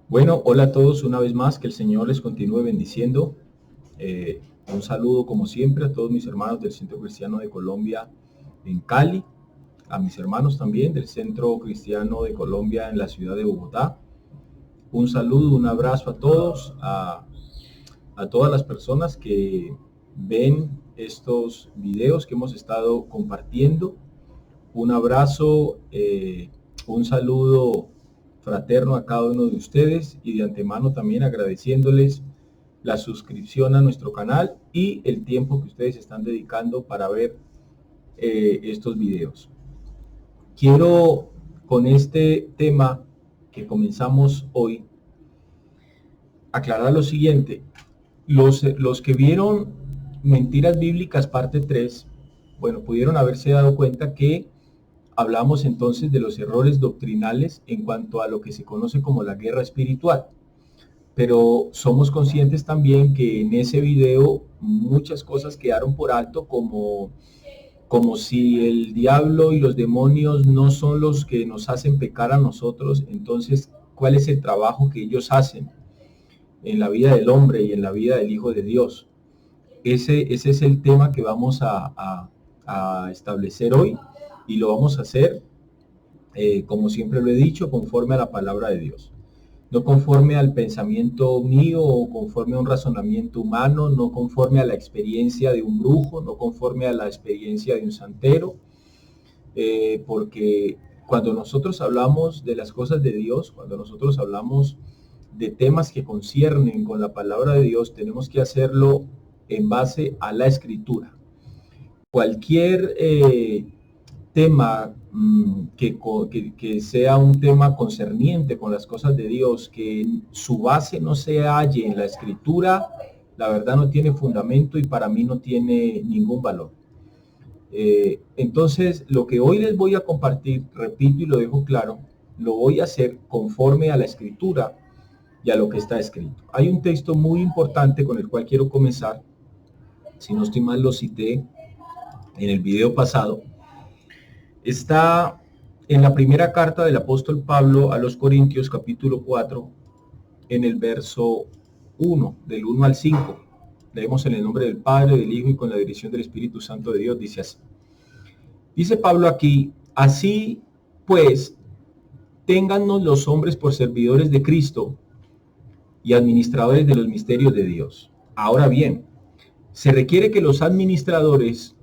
Bueno, hola a todos una vez más, que el Señor les continúe bendiciendo. Un saludo como siempre a todos mis hermanos del Centro Cristiano de Colombia en Cali, a mis hermanos también del Centro Cristiano de Colombia en la ciudad de Bogotá. Un saludo, un abrazo a todos, a todas las personas que ven estos videos que hemos estado compartiendo. Un abrazo, un saludo fraterno a cada uno de ustedes y de antemano también agradeciéndoles la suscripción a nuestro canal y el tiempo que ustedes están dedicando para ver estos videos. Quiero con este tema que comenzamos hoy aclarar lo siguiente. Los que vieron Mentiras Bíblicas parte 3, bueno, pudieron haberse dado cuenta que hablamos entonces de los errores doctrinales en cuanto a lo que se conoce como la guerra espiritual. Pero somos conscientes también que en ese video muchas cosas quedaron por alto, como si el diablo y los demonios no son los que nos hacen pecar a nosotros. Entonces, ¿cuál es el trabajo que ellos hacen en la vida del hombre y en la vida del Hijo de Dios? Ese es el tema que vamos a establecer hoy, y lo vamos a hacer, como siempre lo he dicho, conforme a la palabra de Dios. No conforme al pensamiento mío o conforme a un razonamiento humano, no conforme a la experiencia de un brujo, no conforme a la experiencia de un santero, porque cuando nosotros hablamos de las cosas de Dios, cuando nosotros hablamos de temas que conciernen con la palabra de Dios, tenemos que hacerlo en base a la Escritura. Cualquier tema que sea un tema concerniente con las cosas de Dios, que su base no se halle en la Escritura, la verdad no tiene fundamento y para mí no tiene ningún valor. Entonces, lo que hoy les voy a compartir, repito y lo dejo claro, lo voy a hacer conforme a la Escritura y a lo que está escrito. Hay un texto muy importante con el cual quiero comenzar. Si no estoy mal, lo cité en el video pasado. Está en la primera carta del apóstol Pablo a los Corintios, capítulo 4, en el verso 1, del 1 al 5. Leemos en el nombre del Padre, del Hijo y con la dirección del Espíritu Santo de Dios. Dice así. Dice Pablo aquí: así pues, téngannos los hombres por servidores de Cristo y administradores de los misterios de Dios. Ahora bien, se requiere de los administradores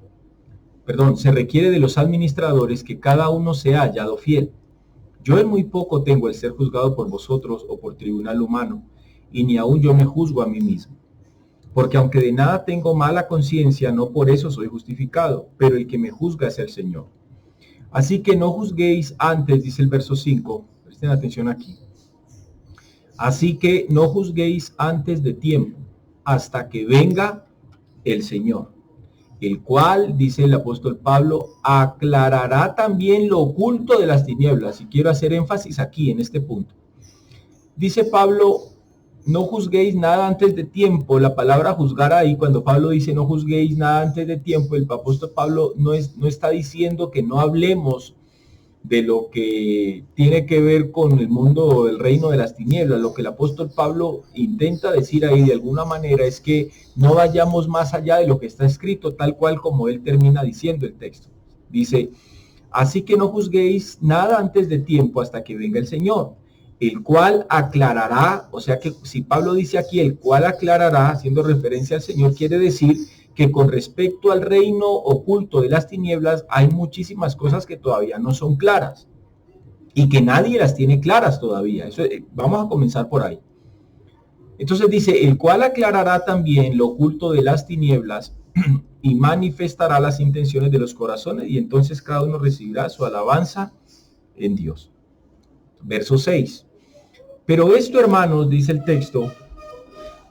que cada uno sea hallado fiel. Yo en muy poco tengo el ser juzgado por vosotros o por tribunal humano, y ni aun yo me juzgo a mí mismo. Porque aunque de nada tengo mala conciencia, no por eso soy justificado, pero el que me juzga es el Señor. Así que no juzguéis antes, dice el verso 5, presten atención aquí. Así que no juzguéis antes de tiempo, hasta que venga el Señor, el cual, dice el apóstol Pablo, aclarará también lo oculto de las tinieblas. Y quiero hacer énfasis aquí en este punto. Dice Pablo, no juzguéis nada antes de tiempo. La palabra juzgar ahí, cuando Pablo dice no juzguéis nada antes de tiempo, el apóstol Pablo no está diciendo que no hablemos de lo que tiene que ver con el mundo o el reino de las tinieblas. Lo que el apóstol Pablo intenta decir ahí de alguna manera es que no vayamos más allá de lo que está escrito, tal cual como él termina diciendo el texto. Dice, así que no juzguéis nada antes de tiempo hasta que venga el Señor, el cual aclarará. O sea que si Pablo dice aquí el cual aclarará, haciendo referencia al Señor, quiere decir que con respecto al reino oculto de las tinieblas hay muchísimas cosas que todavía no son claras y que nadie las tiene claras todavía. Eso, vamos a comenzar por ahí. Entonces dice, el cual aclarará también lo oculto de las tinieblas y manifestará las intenciones de los corazones, y entonces cada uno recibirá su alabanza en Dios. Verso 6. Pero esto, hermanos, dice el texto,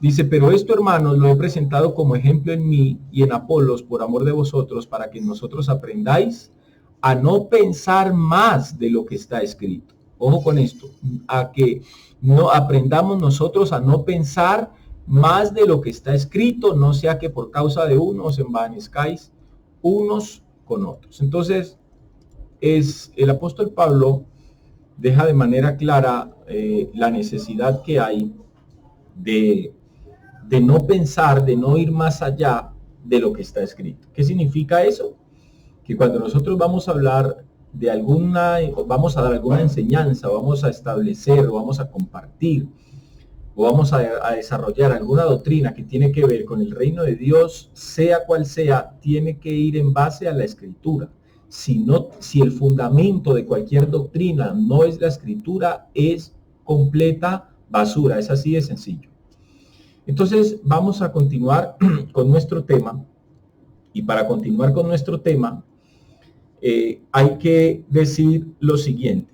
dice, pero esto, hermanos, lo he presentado como ejemplo en mí y en Apolos por amor de vosotros, para que nosotros aprendáis a no pensar más de lo que está escrito. Ojo con esto, a que no aprendamos nosotros a no pensar más de lo que está escrito, no sea que por causa de uno os envanezcáis unos con otros. Entonces, es el apóstol Pablo deja de manera clara la necesidad que hay de no pensar, de no ir más allá de lo que está escrito. ¿Qué significa eso? Que cuando nosotros vamos a hablar de vamos a dar alguna enseñanza, vamos a establecer, o vamos a compartir, o vamos a desarrollar alguna doctrina que tiene que ver con el reino de Dios, sea cual sea, tiene que ir en base a la escritura. Si el fundamento de cualquier doctrina no es la escritura, es completa basura. Es así de sencillo. Entonces vamos a continuar con nuestro tema, y para continuar con nuestro tema hay que decir lo siguiente.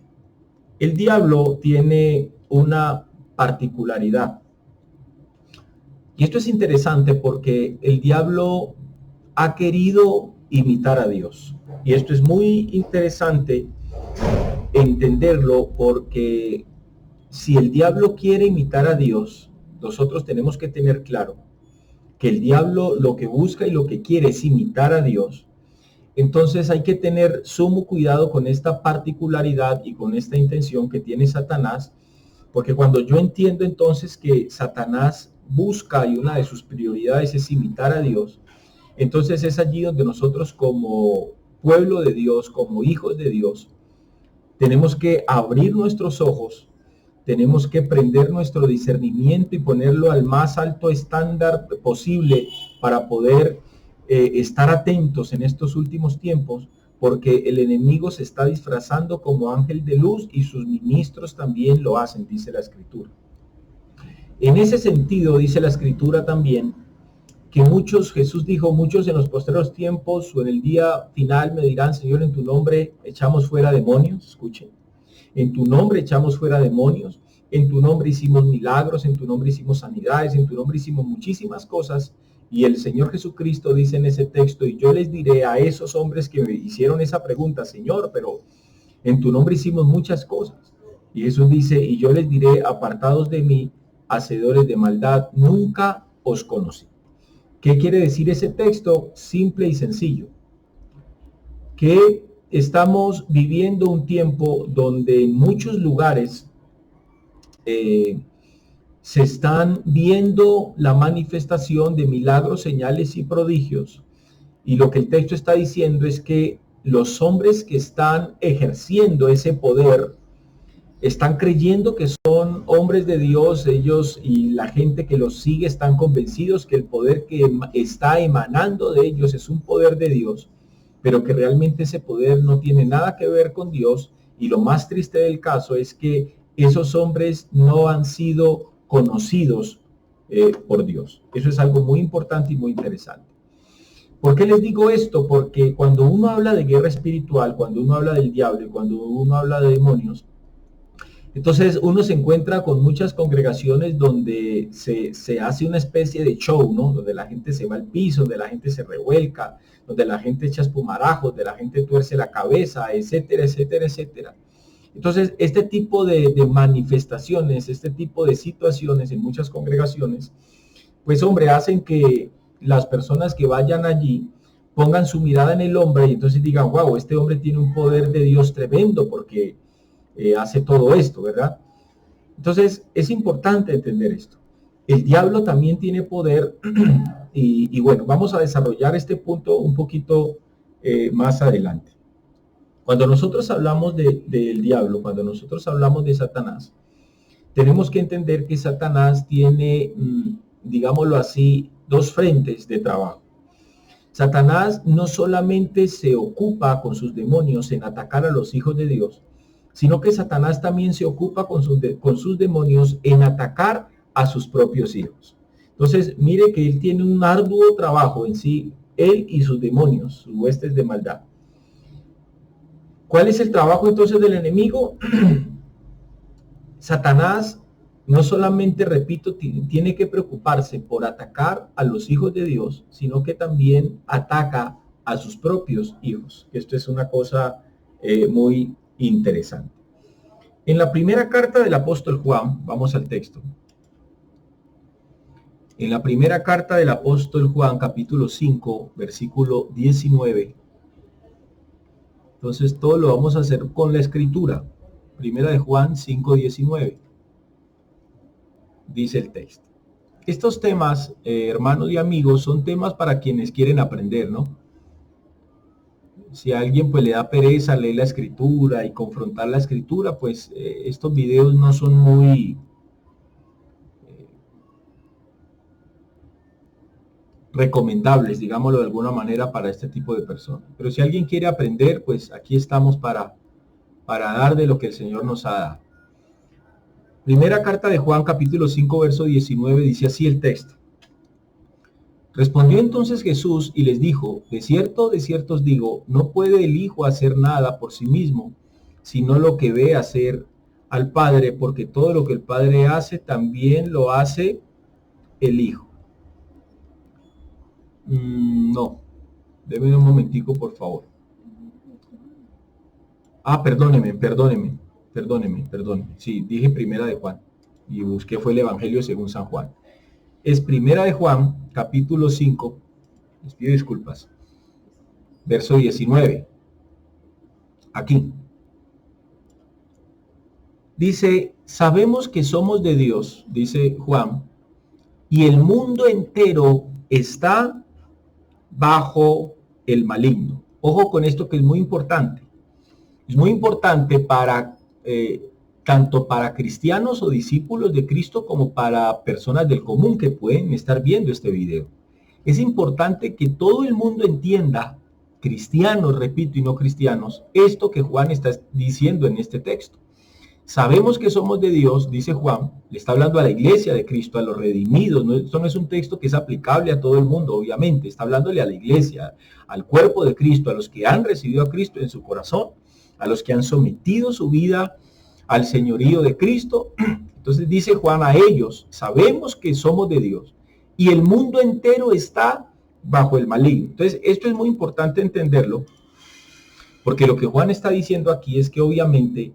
El diablo tiene una particularidad, y esto es interesante porque el diablo ha querido imitar a Dios, y esto es muy interesante entenderlo, porque si el diablo quiere imitar a Dios, nosotros tenemos que tener claro que el diablo lo que busca y lo que quiere es imitar a Dios. Entonces hay que tener sumo cuidado con esta particularidad y con esta intención que tiene Satanás, porque cuando yo entiendo entonces que Satanás busca y una de sus prioridades es imitar a Dios, entonces es allí donde nosotros como pueblo de Dios, como hijos de Dios, tenemos que abrir nuestros ojos, tenemos que prender nuestro discernimiento y ponerlo al más alto estándar posible para poder estar atentos en estos últimos tiempos, porque el enemigo se está disfrazando como ángel de luz y sus ministros también lo hacen, dice la Escritura. En ese sentido, dice la Escritura también, que Jesús dijo, muchos en los postreros tiempos o en el día final me dirán, Señor, en tu nombre echamos fuera demonios. Escuchen, en tu nombre echamos fuera demonios, en tu nombre hicimos milagros, en tu nombre hicimos sanidades, en tu nombre hicimos muchísimas cosas. Y el Señor Jesucristo dice en ese texto, y yo les diré a esos hombres que me hicieron esa pregunta, Señor, pero en tu nombre hicimos muchas cosas. Y Jesús dice, y yo les diré, apartados de mí, hacedores de maldad, nunca os conocí. ¿Qué quiere decir ese texto? Simple y sencillo. Que estamos viviendo un tiempo donde en muchos lugares se están viendo la manifestación de milagros, señales y prodigios. Y lo que el texto está diciendo es que los hombres que están ejerciendo ese poder están creyendo que son hombres de Dios. Ellos y la gente que los sigue están convencidos que el poder que está emanando de ellos es un poder de Dios, pero que realmente ese poder no tiene nada que ver con Dios. Y lo más triste del caso es que esos hombres no han sido conocidos por Dios. Eso es algo muy importante y muy interesante. ¿Por qué les digo esto? Porque cuando uno habla de guerra espiritual, cuando uno habla del diablo y cuando uno habla de demonios, entonces uno se encuentra con muchas congregaciones donde se hace una especie de show, ¿no? Donde la gente se va al piso, donde la gente se revuelca, donde la gente echa espumarajos, donde la gente tuerce la cabeza, etcétera, etcétera, etcétera. Entonces, este tipo de manifestaciones, este tipo de situaciones en muchas congregaciones, pues hombre, hacen que las personas que vayan allí pongan su mirada en el hombre y entonces digan, wow, este hombre tiene un poder de Dios tremendo porque hace todo esto, ¿verdad? Entonces, es importante entender esto. El diablo también tiene poder y bueno, vamos a desarrollar este punto un poquito más adelante. Cuando nosotros hablamos del diablo, cuando nosotros hablamos de Satanás, tenemos que entender que Satanás tiene, digámoslo así, dos frentes de trabajo. Satanás no solamente se ocupa con sus demonios en atacar a los hijos de Dios, sino que Satanás también se ocupa con sus demonios en atacar a sus propios hijos. Entonces, mire que él tiene un arduo trabajo en sí, él y sus demonios, sus huestes de maldad. ¿Cuál es el trabajo entonces del enemigo? Satanás no solamente, repito, tiene que preocuparse por atacar a los hijos de Dios, sino que también ataca a sus propios hijos. Esto es una cosa muy interesante. En la primera carta del apóstol Juan, vamos al texto. En la primera carta del apóstol Juan, capítulo 5, versículo 19. Entonces todo lo vamos a hacer con la escritura. Primera de Juan 5:19. Dice el texto. Estos temas, hermanos y amigos, son temas para quienes quieren aprender, ¿no? Si a alguien pues le da pereza leer la escritura y confrontar la escritura, pues estos videos no son muy recomendables, digámoslo de alguna manera, para este tipo de personas. Pero si alguien quiere aprender, pues aquí estamos para dar de lo que el Señor nos ha dado. Primera carta de Juan, capítulo 5, verso 19, dice así el texto. Respondió entonces Jesús y les dijo, de cierto os digo, no puede el Hijo hacer nada por sí mismo, sino lo que ve hacer al Padre, porque todo lo que el Padre hace, también lo hace el Hijo. No, déme un momentico, por favor. Perdóneme. Sí, dije Primera de Juan y busqué fue el Evangelio según San Juan. Es Primera de Juan, capítulo 5, les pido disculpas, verso 19. Aquí. Dice, sabemos que somos de Dios, dice Juan, y el mundo entero está bajo el maligno. Ojo con esto que es muy importante. Es muy importante para tanto para cristianos o discípulos de Cristo como para personas del común que pueden estar viendo este video. Es importante que todo el mundo entienda, cristianos, repito, y no cristianos, esto que Juan está diciendo en este texto. Sabemos que somos de Dios, dice Juan, le está hablando a la iglesia de Cristo, a los redimidos. Esto no es un texto que es aplicable a todo el mundo, obviamente. Está hablándole a la iglesia, al cuerpo de Cristo, a los que han recibido a Cristo en su corazón, a los que han sometido su vida al señorío de Cristo. Entonces dice Juan a ellos, sabemos que somos de Dios y el mundo entero está bajo el maligno. Entonces esto es muy importante entenderlo, porque lo que Juan está diciendo aquí es que obviamente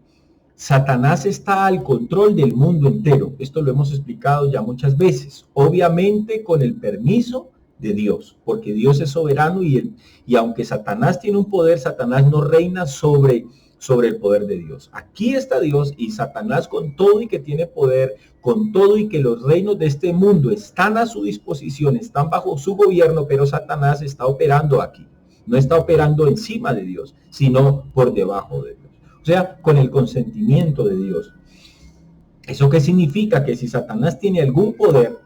Satanás está al control del mundo entero. Esto lo hemos explicado ya muchas veces, obviamente con el permiso de Dios, porque Dios es soberano y aunque Satanás tiene un poder, Satanás no reina sobre el poder de Dios. Aquí está Dios y Satanás con todo y que tiene poder, con todo y que los reinos de este mundo están a su disposición, están bajo su gobierno, pero Satanás está operando aquí. No está operando encima de Dios, sino por debajo de Dios. O sea, con el consentimiento de Dios. ¿Eso qué significa? Que si Satanás tiene algún poder,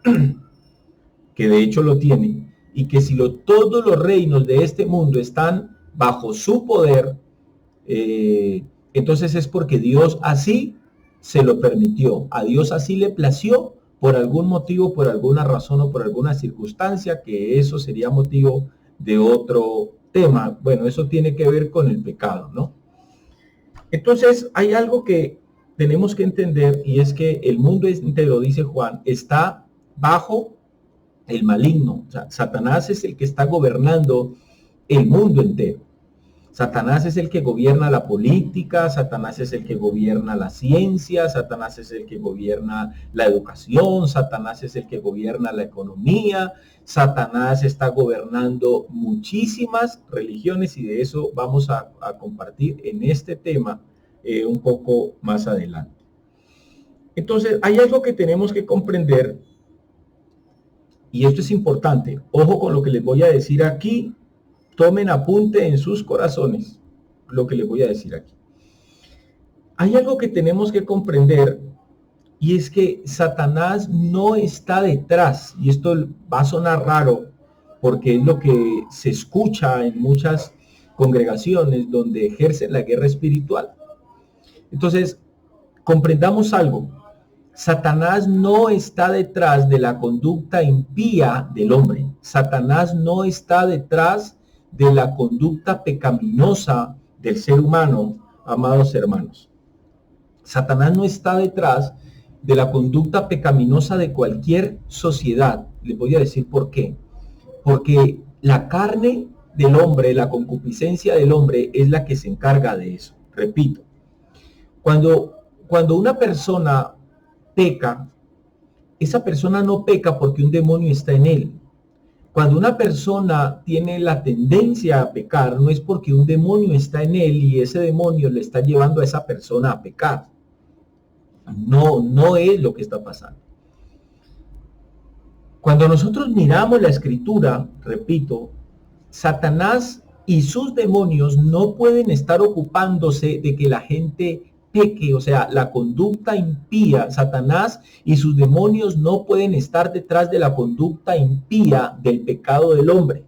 que de hecho lo tiene, y que si todos los reinos de este mundo están bajo su poder, entonces es porque Dios así se lo permitió. A Dios así le plació por algún motivo, por alguna razón o por alguna circunstancia, que eso sería motivo de otro tema. Bueno, eso tiene que ver con el pecado, ¿no? Entonces hay algo que tenemos que entender y es que el mundo entero, dice Juan, está bajo el maligno. O sea, Satanás es el que está gobernando el mundo entero. Satanás es el que gobierna la política, Satanás es el que gobierna la ciencia, Satanás es el que gobierna la educación, Satanás es el que gobierna la economía, Satanás está gobernando muchísimas religiones y de eso vamos a compartir en este tema un poco más adelante. Entonces, hay algo que tenemos que comprender y esto es importante. Ojo con lo que les voy a decir aquí. Tomen apunte en sus corazones lo que les voy a decir aquí. Hay algo que tenemos que comprender y es que Satanás no está detrás, y esto va a sonar raro porque es lo que se escucha en muchas congregaciones donde ejercen la guerra espiritual. Entonces, comprendamos algo. Satanás no está detrás de la conducta impía del hombre. Satanás no está detrás de la conducta pecaminosa del ser humano, amados hermanos. Satanás no está detrás de la conducta pecaminosa de cualquier sociedad. Les voy a decir por qué. Porque la carne del hombre, la concupiscencia del hombre es la que se encarga de eso. Repito, cuando una persona peca, esa persona no peca porque un demonio está en él. Cuando una persona tiene la tendencia a pecar, no es porque un demonio está en él y ese demonio le está llevando a esa persona a pecar. No, no es lo que está pasando. Cuando nosotros miramos la escritura, repito, Satanás y sus demonios no pueden estar ocupándose de que la gente peque, o sea, la conducta impía. Satanás y sus demonios no pueden estar detrás de la conducta impía del pecado del hombre.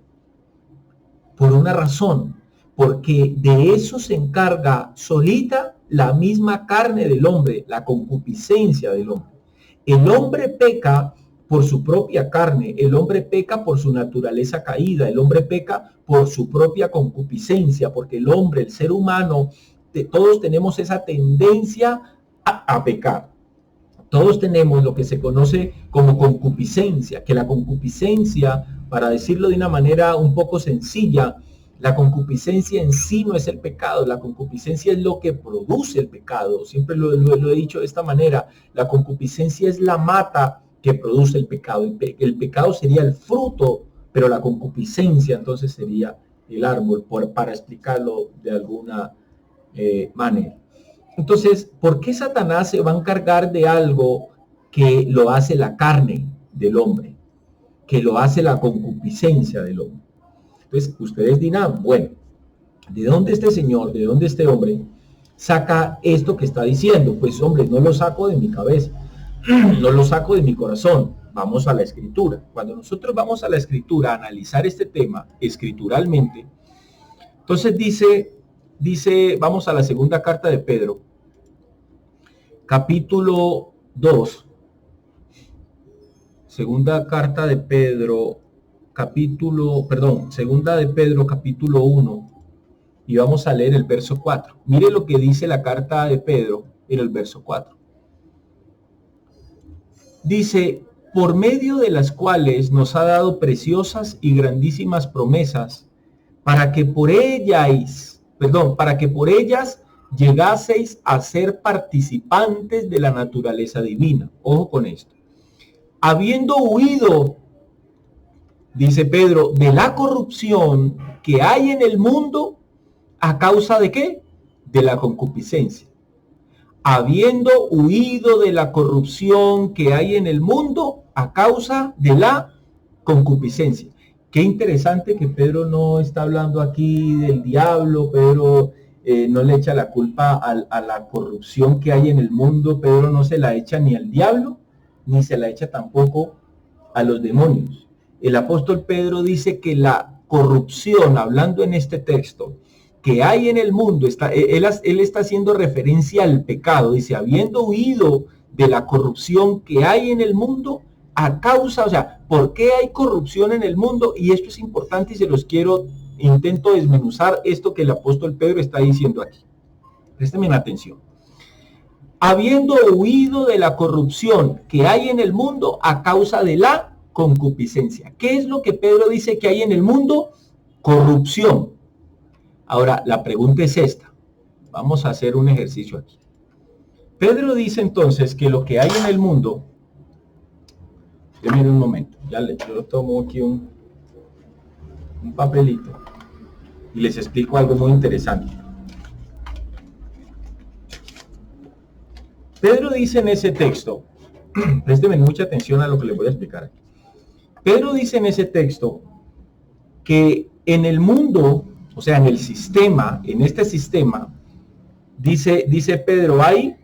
Por una razón, porque de eso se encarga solita la misma carne del hombre, la concupiscencia del hombre. El hombre peca por su propia carne, el hombre peca por su naturaleza caída, el hombre peca por su propia concupiscencia, porque el hombre, el ser humano, todos tenemos esa tendencia a pecar. Todos tenemos lo que se conoce como concupiscencia, que la concupiscencia, para decirlo de una manera un poco sencilla, la concupiscencia en sí no es el pecado, la concupiscencia es lo que produce el pecado. Siempre lo he dicho de esta manera, la concupiscencia es la mata que produce el pecado. El pecado sería el fruto, pero la concupiscencia entonces sería el árbol, para explicarlo de alguna manera. Entonces, ¿por qué Satanás se va a encargar de algo que lo hace la carne del hombre? Que lo hace la concupiscencia del hombre. Entonces, ustedes dirán, bueno, ¿de dónde este señor, de dónde este hombre saca esto que está diciendo? Pues, hombre, no lo saco de mi cabeza, no lo saco de mi corazón. Vamos a la escritura. Cuando nosotros vamos a la escritura a analizar este tema escrituralmente, entonces dice, vamos a la segunda carta de Pedro, capítulo 2, segunda carta de Pedro, segunda de Pedro, capítulo 1, y vamos a leer el verso 4. Mire lo que dice la carta de Pedro en el verso 4. Dice, por medio de las cuales nos ha dado preciosas y grandísimas promesas, para que por ellas llegaseis a ser participantes de la naturaleza divina. Ojo con esto. Habiendo huido, dice Pedro, de la corrupción que hay en el mundo, ¿a causa de qué? De la concupiscencia. Habiendo huido de la corrupción que hay en el mundo, a causa de la concupiscencia. Qué interesante que Pedro no está hablando aquí del diablo. Pedro no le echa la culpa a la corrupción que hay en el mundo. Pedro no se la echa ni al diablo, ni se la echa tampoco a los demonios. El apóstol Pedro dice que la corrupción, hablando en este texto, que hay en el mundo, él está haciendo referencia al pecado. Dice, habiendo huido de la corrupción que hay en el mundo, a causa, o sea, ¿por qué hay corrupción en el mundo? Y esto es importante y intento desmenuzar esto que el apóstol Pedro está diciendo aquí. Préstenme atención. Habiendo huido de la corrupción que hay en el mundo a causa de la concupiscencia. ¿Qué es lo que Pedro dice que hay en el mundo? Corrupción. Ahora, la pregunta es esta. Vamos a hacer un ejercicio aquí. Pedro dice entonces que lo que hay en el mundo, miren un momento, yo tomo aquí un papelito y les explico algo muy interesante. Pedro dice en ese texto, présteme mucha atención a lo que les voy a explicar aquí. Pedro dice en ese texto que en el mundo, o sea, en el sistema, en este sistema, dice Pedro, hay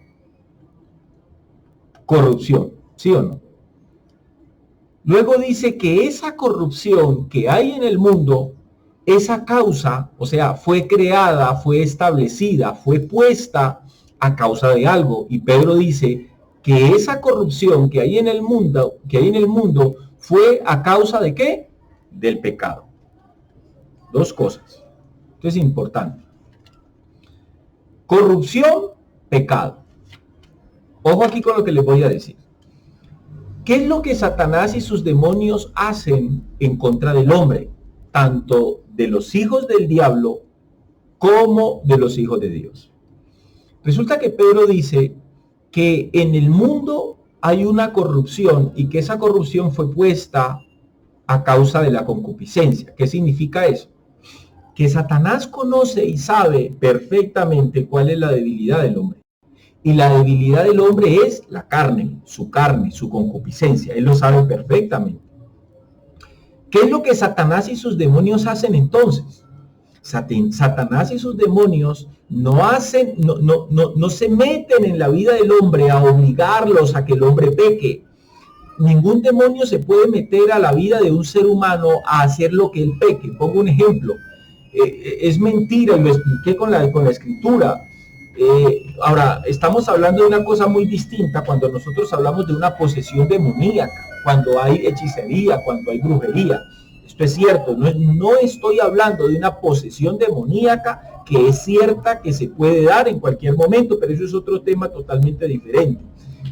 corrupción, ¿sí o no? Luego dice que esa corrupción que hay en el mundo, esa causa, o sea, fue creada, fue establecida, fue puesta a causa de algo. Y Pedro dice que esa corrupción que hay en el mundo, fue a causa de ¿qué? Del pecado. Dos cosas. Esto es importante. Corrupción, pecado. Ojo aquí con lo que les voy a decir. ¿Qué es lo que Satanás y sus demonios hacen en contra del hombre? Tanto de los hijos del diablo como de los hijos de Dios. Resulta que Pedro dice que en el mundo hay una corrupción y que esa corrupción fue puesta a causa de la concupiscencia. ¿Qué significa eso? Que Satanás conoce y sabe perfectamente cuál es la debilidad del hombre. Y la debilidad del hombre es la carne, su concupiscencia. Él lo sabe perfectamente. ¿Qué es lo que Satanás y sus demonios hacen entonces? Satanás y sus demonios no se meten en la vida del hombre a obligarlos a que el hombre peque. Ningún demonio se puede meter a la vida de un ser humano a hacer lo que él peque. Pongo un ejemplo. Es mentira, y lo expliqué con la escritura. Ahora, estamos hablando de una cosa muy distinta cuando nosotros hablamos de una posesión demoníaca, cuando hay hechicería, cuando hay brujería. Esto es cierto, no estoy hablando de una posesión demoníaca que es cierta, que se puede dar en cualquier momento, pero eso es otro tema totalmente diferente.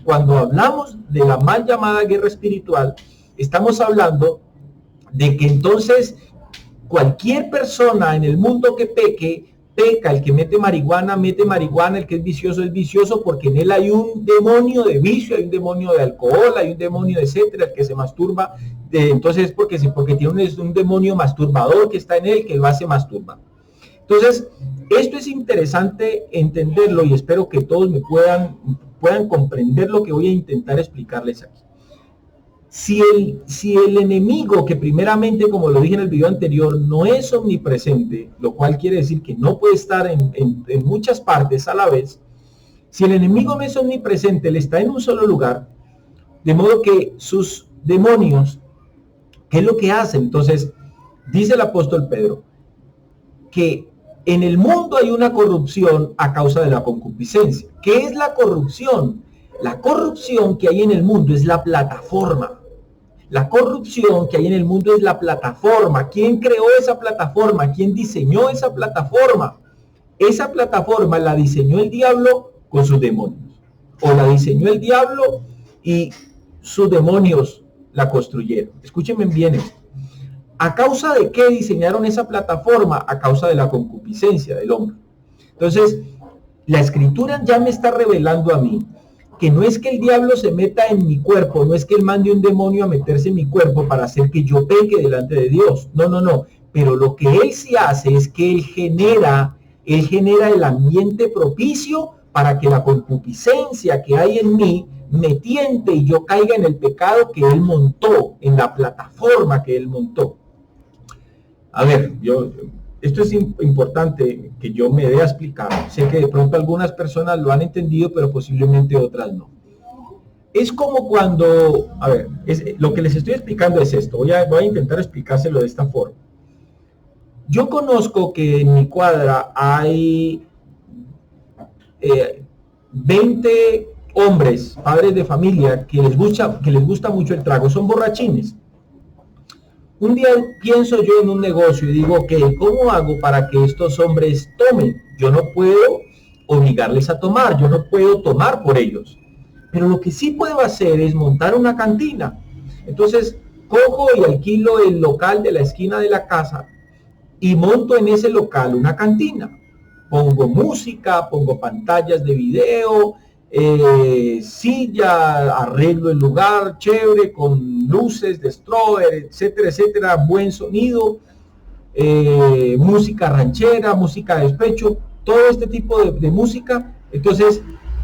Cuando hablamos de la mal llamada guerra espiritual, estamos hablando de que entonces cualquier persona en el mundo que peca. El que mete marihuana, el que es vicioso, porque en él hay un demonio de vicio, hay un demonio de alcohol, hay un demonio de etcétera, el que se masturba, entonces porque tiene un demonio masturbador que está en él, que lo hace masturbar. Entonces, esto es interesante entenderlo y espero que todos me puedan comprender lo que voy a intentar explicarles aquí. Si el enemigo, que primeramente, como lo dije en el video anterior, no es omnipresente, lo cual quiere decir que no puede estar en muchas partes a la vez, si el enemigo no es omnipresente, él está en un solo lugar, de modo que sus demonios, ¿qué es lo que hacen? Entonces, dice el apóstol Pedro, que en el mundo hay una corrupción a causa de la concupiscencia. ¿Qué es la corrupción? La corrupción que hay en el mundo es la plataforma. La corrupción que hay en el mundo es la plataforma. ¿Quién creó esa plataforma? ¿Quién diseñó esa plataforma? Esa plataforma la diseñó el diablo con sus demonios. O la diseñó el diablo y sus demonios la construyeron. Escúchenme bien esto. ¿A causa de qué diseñaron esa plataforma? A causa de la concupiscencia del hombre. Entonces, la escritura ya me está revelando a mí que no es que el diablo se meta en mi cuerpo, no es que él mande un demonio a meterse en mi cuerpo para hacer que yo peque delante de Dios. No. Pero lo que él sí hace es que él genera el ambiente propicio para que la concupiscencia que hay en mí me tiente y yo caiga en el pecado que él montó, en la plataforma que él montó. A ver, esto es importante que yo me dé a explicar. Sé que de pronto algunas personas lo han entendido, pero posiblemente otras no. Es como cuando, a ver, lo que les estoy explicando es esto. Voy a intentar explicárselo de esta forma. Yo conozco que en mi cuadra hay 20 hombres, padres de familia, que les gusta mucho el trago. Son borrachines. Un día pienso yo en un negocio y digo, ok, ¿cómo hago para que estos hombres tomen? Yo no puedo obligarles a tomar, yo no puedo tomar por ellos. Pero lo que sí puedo hacer es montar una cantina. Entonces, cojo y alquilo el local de la esquina de la casa y monto en ese local una cantina. Pongo música, pongo pantallas de video, silla, arreglo el lugar, chévere, con luces de strobe, etcétera, buen sonido, música ranchera, música de despecho, todo este tipo de música. Entonces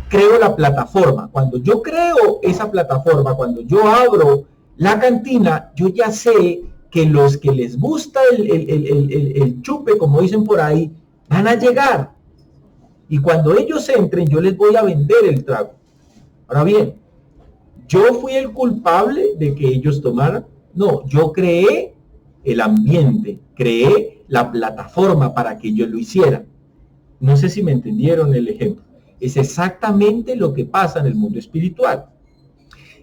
creo la plataforma. Cuando yo creo esa plataforma, cuando yo abro la cantina, yo ya sé que los que les gusta el chupe, como dicen por ahí, van a llegar. Y cuando ellos entren, yo les voy a vender el trago. Ahora bien, ¿yo fui el culpable de que ellos tomaran? No, yo creé el ambiente, creé la plataforma para que ellos lo hicieran. No sé si me entendieron el ejemplo. Es exactamente lo que pasa en el mundo espiritual.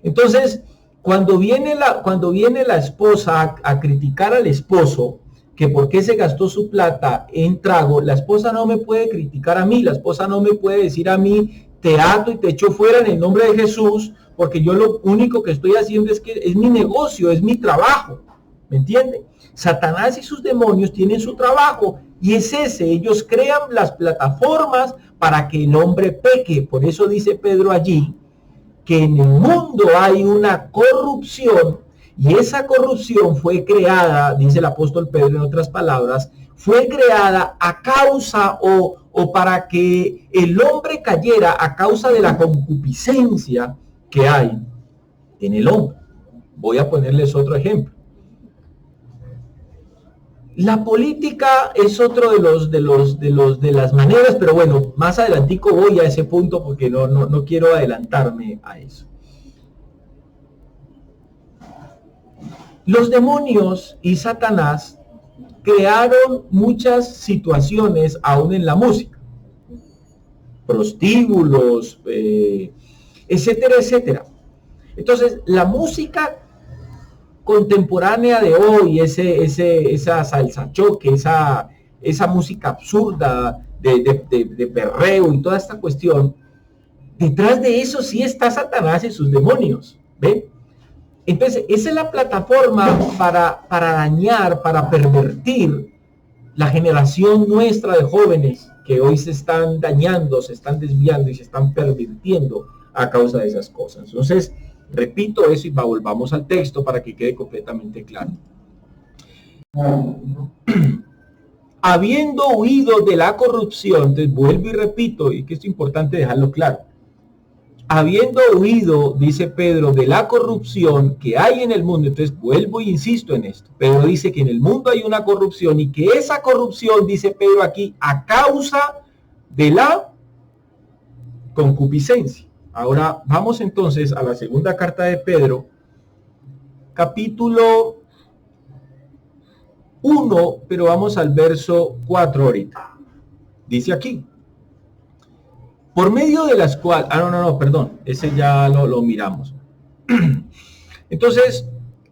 Entonces, cuando viene la esposa a criticar al esposo, que por qué se gastó su plata en trago, la esposa no me puede criticar a mí, la esposa no me puede decir a mí, te ato y te echo fuera en el nombre de Jesús, porque yo lo único que estoy haciendo es que es mi negocio, es mi trabajo, ¿me entiende? Satanás y sus demonios tienen su trabajo y es ese, ellos crean las plataformas para que el hombre peque. Por eso dice Pedro allí que en el mundo hay una corrupción Y esa corrupción fue creada, dice el apóstol Pedro en otras palabras, fue creada a causa o para que el hombre cayera a causa de la concupiscencia que hay en el hombre. Voy a ponerles otro ejemplo. La política es otro de las maneras, pero bueno, más adelantico voy a ese punto porque no quiero adelantarme a eso. Los demonios y Satanás crearon muchas situaciones aún en la música, prostíbulos, etcétera, etcétera. Entonces, la música contemporánea de hoy, esa salsa choque, esa música absurda de perreo y toda esta cuestión, detrás de eso sí está Satanás y sus demonios, ¿ven? Entonces, esa es la plataforma para dañar, para pervertir la generación nuestra de jóvenes que hoy se están dañando, se están desviando y se están pervirtiendo a causa de esas cosas. Entonces, repito eso y volvamos al texto para que quede completamente claro. Habiendo huido de la corrupción, entonces vuelvo y repito, y que esto es importante dejarlo claro. Habiendo huido, dice Pedro, de la corrupción que hay en el mundo, entonces vuelvo e insisto en esto. Pedro dice que en el mundo hay una corrupción y que esa corrupción, dice Pedro aquí, a causa de la concupiscencia. Ahora vamos entonces a la segunda carta de Pedro, capítulo 1, pero vamos al verso 4 ahorita. Dice aquí, por medio de las cuales, perdón, ese ya lo miramos. Entonces,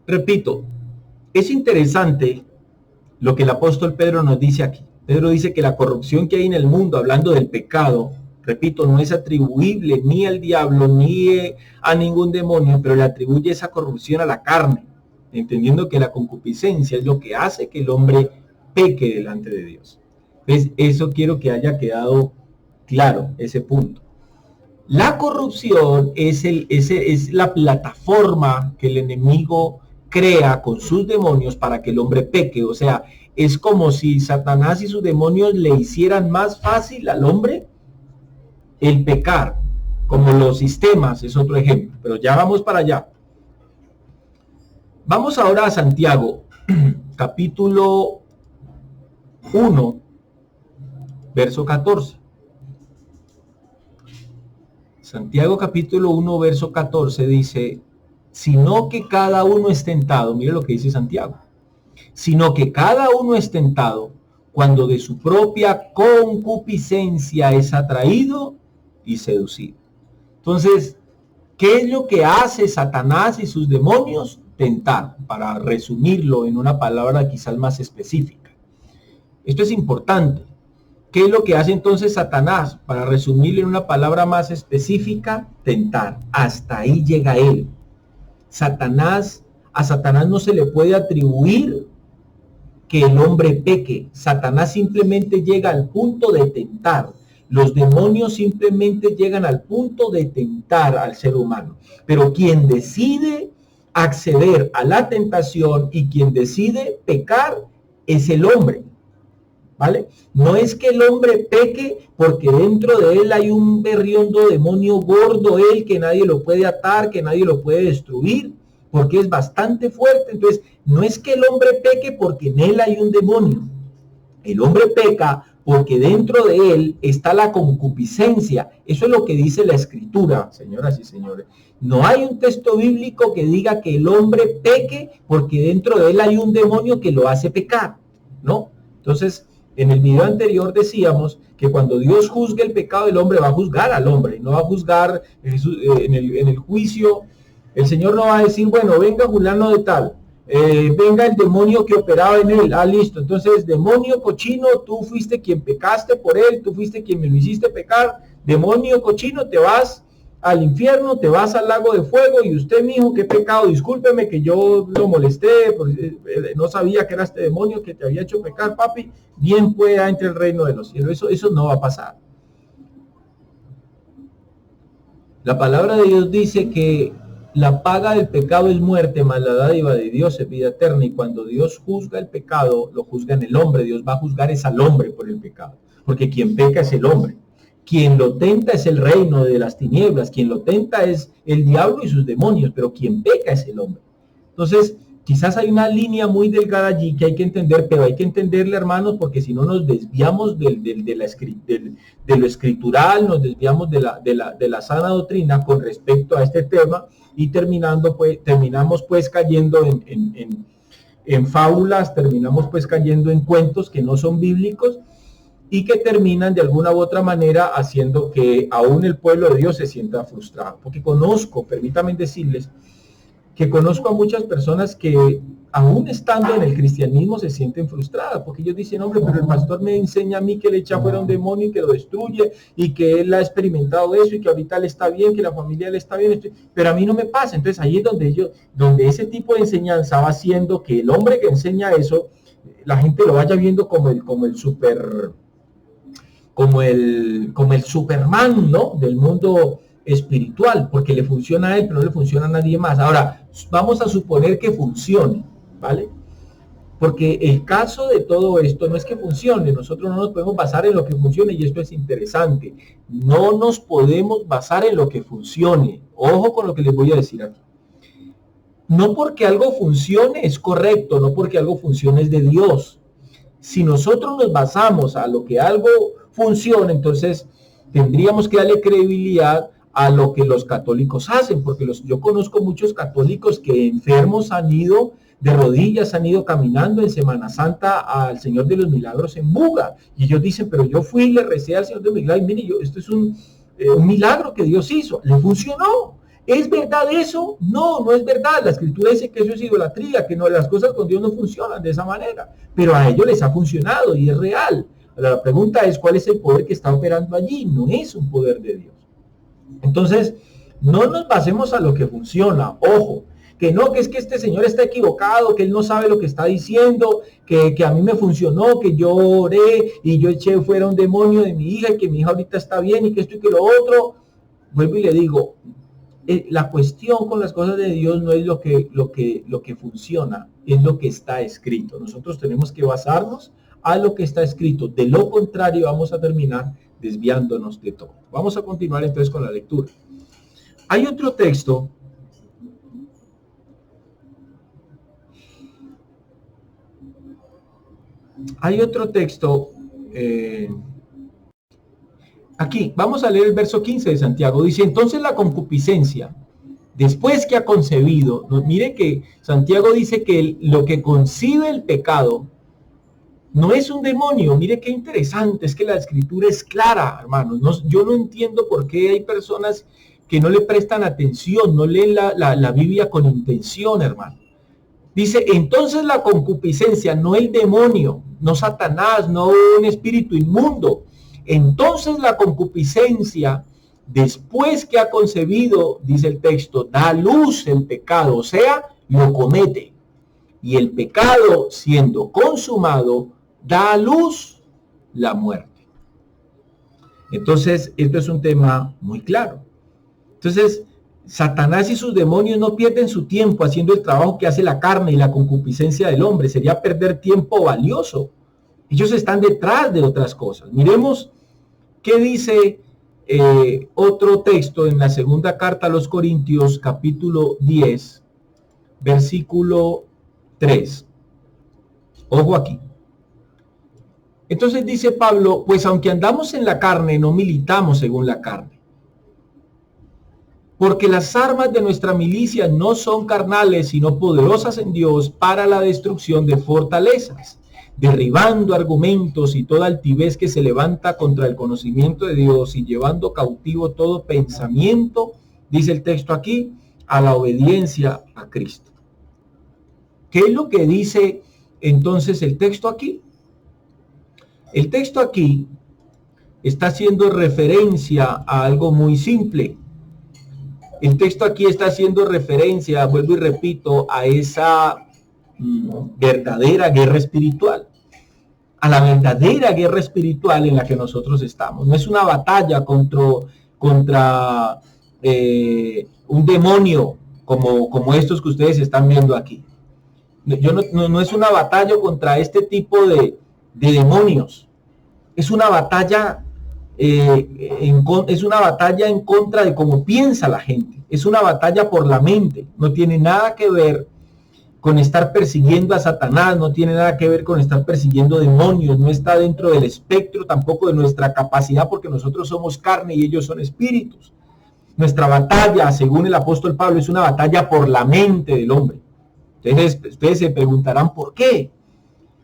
repito, es interesante lo que el apóstol Pedro nos dice aquí. Pedro dice que la corrupción que hay en el mundo, hablando del pecado, repito, no es atribuible ni al diablo ni a ningún demonio, pero le atribuye esa corrupción a la carne, entendiendo que la concupiscencia es lo que hace que el hombre peque delante de Dios. ¿Ves? Eso quiero que haya quedado claro, ese punto. La corrupción es la plataforma que el enemigo crea con sus demonios para que el hombre peque. O sea, es como si Satanás y sus demonios le hicieran más fácil al hombre el pecar, como los sistemas es otro ejemplo, pero ya vamos para allá. Vamos ahora a Santiago, capítulo 1, verso 14. Santiago capítulo 1, verso 14 dice, sino que cada uno es tentado, mire lo que dice Santiago, sino que cada uno es tentado cuando de su propia concupiscencia es atraído y seducido. Entonces, ¿qué es lo que hace Satanás y sus demonios? Tentar, para resumirlo en una palabra quizás más específica. Esto es importante. ¿Qué es lo que hace entonces Satanás? Para resumirlo en una palabra más específica, tentar. Hasta ahí llega él. A Satanás no se le puede atribuir que el hombre peque. Satanás simplemente llega al punto de tentar. Los demonios simplemente llegan al punto de tentar al ser humano. Pero quien decide acceder a la tentación y quien decide pecar es el hombre. ¿Vale? No es que el hombre peque porque dentro de él hay un berriondo demonio gordo, él que nadie lo puede atar, que nadie lo puede destruir, porque es bastante fuerte. Entonces, no es que el hombre peque porque en él hay un demonio. El hombre peca porque dentro de él está la concupiscencia. Eso es lo que dice la Escritura, señoras y señores. No hay un texto bíblico que diga que el hombre peque porque dentro de él hay un demonio que lo hace pecar, ¿no? Entonces, en el video anterior decíamos que cuando Dios juzgue el pecado del hombre, va a juzgar al hombre, no va a juzgar en el juicio. El Señor no va a decir, bueno, venga fulano de tal, venga el demonio que operaba en él, listo, entonces demonio cochino, tú fuiste quien pecaste por él, tú fuiste quien me lo hiciste pecar, demonio cochino, te vas al infierno, te vas al lago de fuego, y usted, mi hijo, qué pecado, discúlpeme que yo lo molesté, no sabía que era este demonio que te había hecho pecar, papi, bien pueda entre el reino de los cielos. Eso no va a pasar. La palabra de Dios dice que La paga del pecado es muerte, mas la dádiva de Dios es vida eterna. Y cuando Dios juzga el pecado, lo juzga en el hombre. Dios va a juzgar es al hombre por el pecado, porque quien peca es el hombre. Quien lo tenta es el reino de las tinieblas, quien lo tenta es el diablo y sus demonios, pero quien peca es el hombre. Entonces, quizás hay una línea muy delgada allí que hay que entender, pero hay que entenderla, hermanos, porque si no nos desviamos de lo escritural, nos desviamos de la sana doctrina con respecto a este tema y terminamos pues cayendo en fábulas, terminamos pues cayendo en cuentos que no son bíblicos y que terminan de alguna u otra manera haciendo que aún el pueblo de Dios se sienta frustrado. Porque permítanme decirles, que conozco a muchas personas que aún estando en el cristianismo se sienten frustradas, porque ellos dicen, hombre, pero el pastor me enseña a mí que le echa fuera un demonio y que lo destruye, y que él ha experimentado eso, y que ahorita le está bien, que la familia le está bien, pero a mí no me pasa. Entonces ahí es donde ese tipo de enseñanza va haciendo que el hombre que enseña eso, la gente lo vaya viendo como el Superman, ¿no?, del mundo espiritual, porque le funciona a él, pero no le funciona a nadie más. Ahora, vamos a suponer que funcione, ¿vale? Porque el caso de todo esto no es que funcione, nosotros no nos podemos basar en lo que funcione, y esto es interesante, no nos podemos basar en lo que funcione. Ojo con lo que les voy a decir aquí. No porque algo funcione es correcto, no porque algo funcione es de Dios. Si nosotros nos basamos a lo que algo funciona, entonces tendríamos que darle credibilidad a lo que los católicos hacen, porque yo conozco muchos católicos que enfermos han ido de rodillas, han ido caminando en Semana Santa al Señor de los Milagros en Buga, y ellos dicen, pero yo fui y le recé al Señor de los Milagros, y mire, esto es un milagro que Dios hizo, le funcionó. ¿Es verdad eso? No, no es verdad. La Escritura dice que eso es idolatría, que no, las cosas con Dios no funcionan de esa manera, pero a ellos les ha funcionado y es real. La pregunta es, ¿cuál es el poder que está operando allí? No es un poder de Dios. Entonces, no nos basemos a lo que funciona. Ojo, que no, que es que este señor está equivocado, que él no sabe lo que está diciendo, que a mí me funcionó, que yo oré y yo eché fuera un demonio de mi hija y que mi hija ahorita está bien y que esto y que lo otro. Vuelvo y le digo, la cuestión con las cosas de Dios no es lo que funciona, es lo que está escrito. Nosotros tenemos que basarnos a lo que está escrito. De lo contrario, vamos a terminar desviándonos de todo. Vamos a continuar entonces con la lectura. Hay otro texto aquí, vamos a leer el verso 15 de Santiago. Dice, entonces la concupiscencia, después que ha concebido, mire que Santiago dice que lo que concibe el pecado no es un demonio. Mire qué interesante, es que la Escritura es clara, hermanos. Yo no entiendo por qué hay personas que no le prestan atención, no leen la Biblia con intención, hermano. Dice, entonces la concupiscencia, no el demonio, no Satanás, no un espíritu inmundo. Entonces la concupiscencia, después que ha concebido, dice el texto, da a luz el pecado, o sea, lo comete. Y el pecado, siendo consumado, da a luz la muerte. Entonces, esto es un tema muy claro. Entonces, Satanás y sus demonios no pierden su tiempo haciendo el trabajo que hace la carne y la concupiscencia del hombre. Sería perder tiempo valioso. Ellos están detrás de otras cosas. Miremos qué dice otro texto en la segunda carta a los Corintios, capítulo 10, versículo 3. Ojo aquí. Entonces dice Pablo, pues aunque andamos en la carne, no militamos según la carne. Porque las armas de nuestra milicia no son carnales, sino poderosas en Dios para la destrucción de fortalezas, derribando argumentos y toda altivez que se levanta contra el conocimiento de Dios y llevando cautivo todo pensamiento, dice el texto aquí, a la obediencia a Cristo. ¿Qué es lo que dice entonces el texto aquí? El texto aquí está haciendo referencia a algo muy simple. El texto aquí está haciendo referencia, vuelvo y repito, a esa verdadera guerra espiritual. A la verdadera guerra espiritual en la que nosotros estamos. No es una batalla contra un demonio como estos que ustedes están viendo aquí. No es una batalla contra este tipo de demonios. Es una batalla es una batalla en contra de cómo piensa la gente. Es una batalla por la mente. No tiene nada que ver con estar persiguiendo a Satanás, no tiene nada que ver con estar persiguiendo demonios, no está dentro del espectro tampoco de nuestra capacidad, porque nosotros somos carne y ellos son espíritus. Nuestra batalla, según el apóstol Pablo, es una batalla por la mente del hombre. Entonces, ustedes se preguntarán ¿por qué?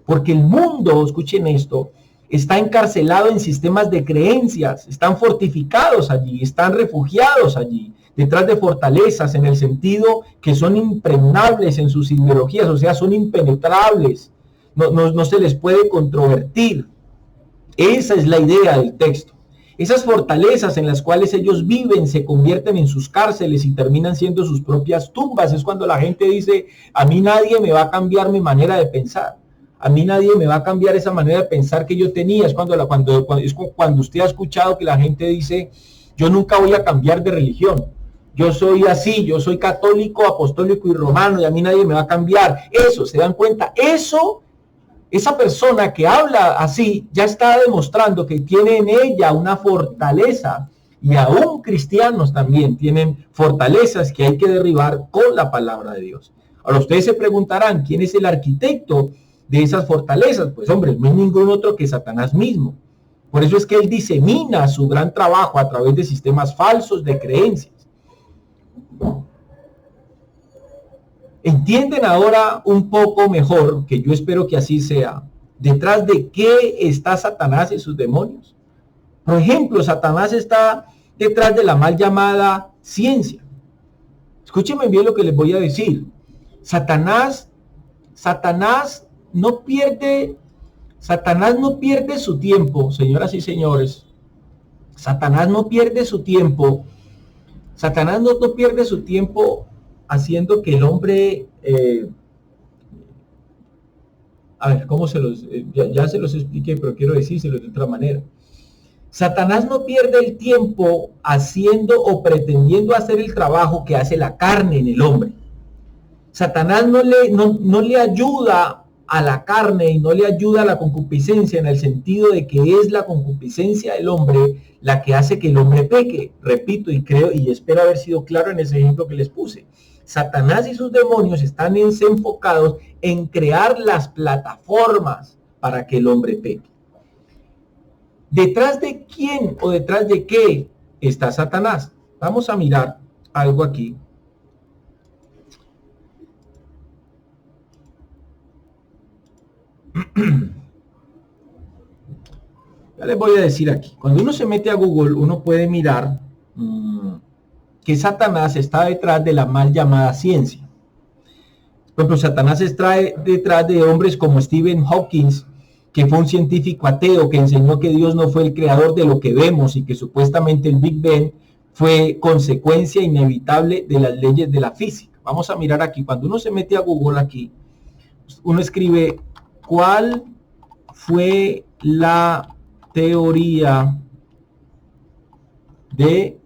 Porque el mundo, escuchen esto, está encarcelado en sistemas de creencias, están fortificados allí, están refugiados allí, detrás de fortalezas, en el sentido que son impregnables en sus ideologías, o sea, son impenetrables, no se les puede controvertir. Esa es la idea del texto. Esas fortalezas en las cuales ellos viven se convierten en sus cárceles y terminan siendo sus propias tumbas. Es cuando la gente dice, a mí nadie me va a cambiar mi manera de pensar. A mí nadie me va a cambiar esa manera de pensar que yo tenía. Es cuando usted ha escuchado que la gente dice, yo nunca voy a cambiar de religión. Yo soy así, yo soy católico, apostólico y romano y a mí nadie me va a cambiar. Eso, ¿se dan cuenta? Esa persona que habla así ya está demostrando que tiene en ella una fortaleza, y aún cristianos también tienen fortalezas que hay que derribar con la palabra de Dios. Ahora ustedes se preguntarán, ¿quién es el arquitecto de esas fortalezas? Pues hombre, no hay ningún otro que Satanás mismo. Por eso es que él disemina su gran trabajo a través de sistemas falsos de creencias. ¿Entienden ahora un poco mejor, que yo espero que así sea, detrás de qué está Satanás y sus demonios? Por ejemplo, Satanás está detrás de la mal llamada ciencia. Escúchenme bien lo que les voy a decir. Satanás no pierde su tiempo, señoras y señores. Satanás no pierde su tiempo. Satanás no pierde su tiempo haciendo que el hombre, ¿cómo se los, ya se los expliqué, pero quiero decírselos de otra manera. Satanás no pierde el tiempo haciendo o pretendiendo hacer el trabajo que hace la carne en el hombre. Satanás no le ayuda a la carne y no le ayuda a la concupiscencia, en el sentido de que es la concupiscencia del hombre la que hace que el hombre peque. Repito y creo y espero haber sido claro en ese ejemplo que les puse. Satanás y sus demonios están enfocados en crear las plataformas para que el hombre peque. ¿Detrás de quién o detrás de qué está Satanás? Vamos a mirar algo aquí. Ya les voy a decir aquí. Cuando uno se mete a Google, uno puede mirar que Satanás está detrás de la mal llamada ciencia. Por ejemplo, Satanás está detrás de hombres como Stephen Hawking, que fue un científico ateo que enseñó que Dios no fue el creador de lo que vemos y que supuestamente el Big Bang fue consecuencia inevitable de las leyes de la física. Vamos a mirar aquí. Cuando uno se mete a Google aquí, uno escribe ¿cuál fue la teoría de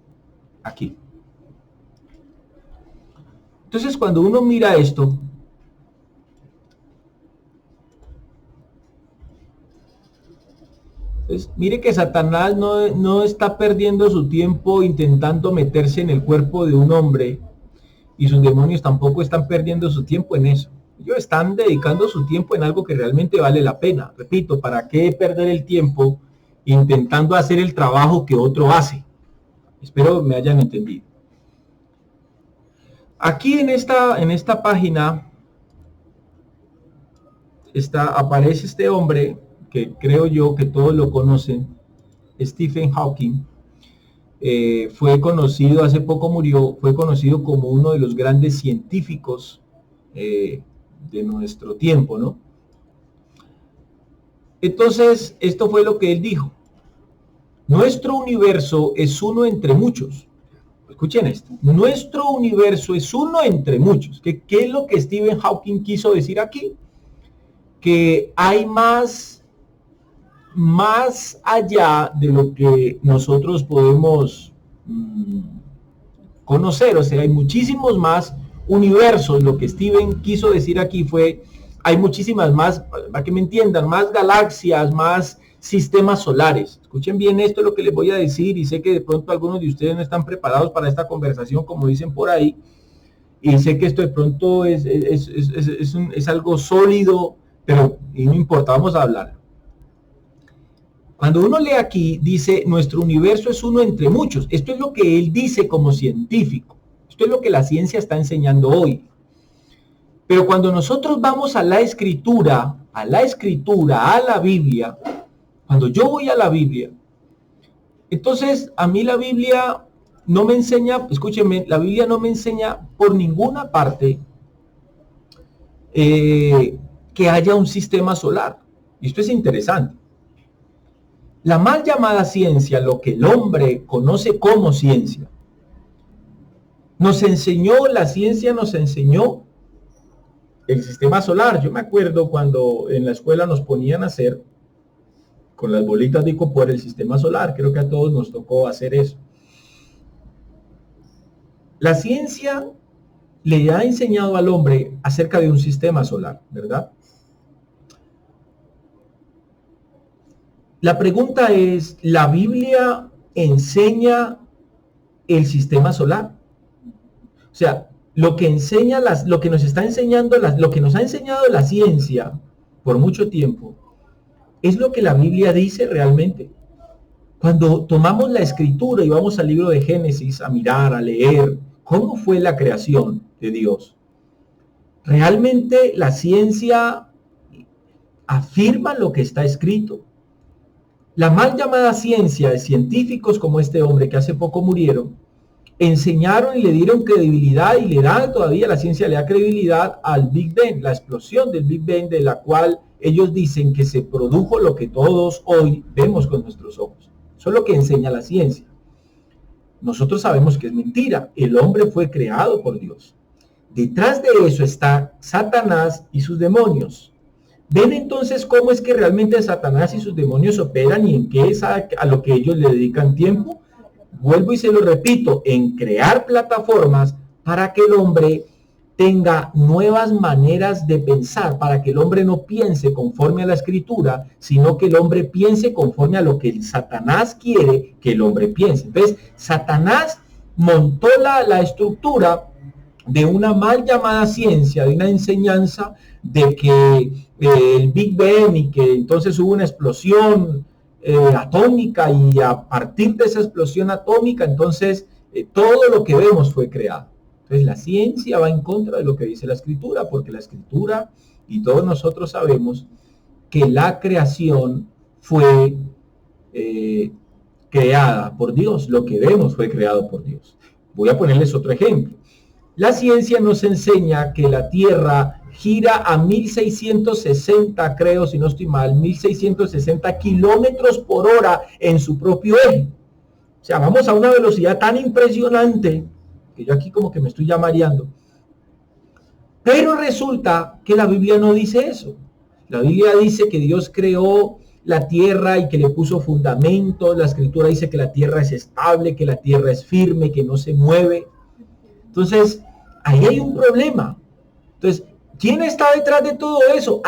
aquí? Entonces, cuando uno mira esto, pues, mire que Satanás no está perdiendo su tiempo intentando meterse en el cuerpo de un hombre, y sus demonios tampoco están perdiendo su tiempo en eso. Ellos están dedicando su tiempo en algo que realmente vale la pena. Repito, ¿para qué perder el tiempo intentando hacer el trabajo que otro hace? Espero me hayan entendido. Aquí en esta página aparece este hombre que creo yo que todos lo conocen, Stephen Hawking. Fue conocido, hace poco murió, fue conocido como uno de los grandes científicos de nuestro tiempo, ¿no? Entonces, esto fue lo que él dijo. Nuestro universo es uno entre muchos. Escuchen esto. Nuestro universo es uno entre muchos. ¿Qué es lo que Stephen Hawking quiso decir aquí? Que hay más allá de lo que nosotros podemos conocer. O sea, hay muchísimos más universos. Lo que Steven quiso decir aquí fue, hay muchísimas más, para que me entiendan, más galaxias, más sistemas solares. Escuchen bien esto, lo que les voy a decir, y sé que de pronto algunos de ustedes no están preparados para esta conversación, como dicen por ahí, y sé que esto de pronto es algo sólido, pero no importa, vamos a hablar. Cuando uno lee aquí, dice, nuestro universo es uno entre muchos. Esto es lo que él dice como científico. Esto es lo que la ciencia está enseñando hoy. Pero cuando nosotros vamos a la escritura, a la Biblia, cuando yo voy a la Biblia, entonces a mí la Biblia no me enseña, escúchenme, la Biblia no me enseña por ninguna parte que haya un sistema solar. Y esto es interesante. La mal llamada ciencia, lo que el hombre conoce como ciencia, la ciencia nos enseñó el sistema solar. Yo me acuerdo cuando en la escuela nos ponían a hacer con las bolitas de icopor el sistema solar. Creo que a todos nos tocó hacer eso. La ciencia le ha enseñado al hombre acerca de un sistema solar, ¿verdad? La pregunta es, ¿la Biblia enseña el sistema solar? O sea, lo que nos está enseñando, lo que nos ha enseñado la ciencia por mucho tiempo, ¿es lo que la Biblia dice realmente? Cuando tomamos la escritura y vamos al libro de Génesis a mirar, a leer, ¿cómo fue la creación de Dios? ¿Realmente la ciencia afirma lo que está escrito? La mal llamada ciencia de científicos como este hombre que hace poco murieron, enseñaron y le dieron credibilidad y le dan todavía, la ciencia le da credibilidad al Big Bang, la explosión del Big Bang, de la cual ellos dicen que se produjo lo que todos hoy vemos con nuestros ojos. Eso es lo que enseña la ciencia. Nosotros sabemos que es mentira. El hombre fue creado por Dios. Detrás de eso está Satanás y sus demonios. ¿Ven entonces cómo es que realmente Satanás y sus demonios operan y en qué es a lo que ellos le dedican tiempo? Vuelvo y se lo repito, en crear plataformas para que el hombre tenga nuevas maneras de pensar, para que el hombre no piense conforme a la escritura, sino que el hombre piense conforme a lo que el Satanás quiere que el hombre piense. Entonces, Satanás montó la estructura de una mal llamada ciencia, de una enseñanza de que el Big Bang y que entonces hubo una explosión atómica y a partir de esa explosión atómica entonces todo lo que vemos fue creado. Entonces la ciencia va en contra de lo que dice la escritura, porque la escritura y todos nosotros sabemos que la creación fue creada por Dios, lo que vemos fue creado por Dios. Voy a ponerles otro ejemplo. La ciencia nos enseña que la Tierra gira a 1660, creo, si no estoy mal, 1660 kilómetros por hora en su propio eje. O sea, vamos a una velocidad tan impresionante que yo aquí como que me estoy ya mareando. Pero resulta que la Biblia no dice eso. La Biblia dice que Dios creó la tierra y que le puso fundamentos. La escritura dice que la tierra es estable, que la tierra es firme, que no se mueve. Entonces, ahí hay un problema. Entonces, ¿quién está detrás de todo eso?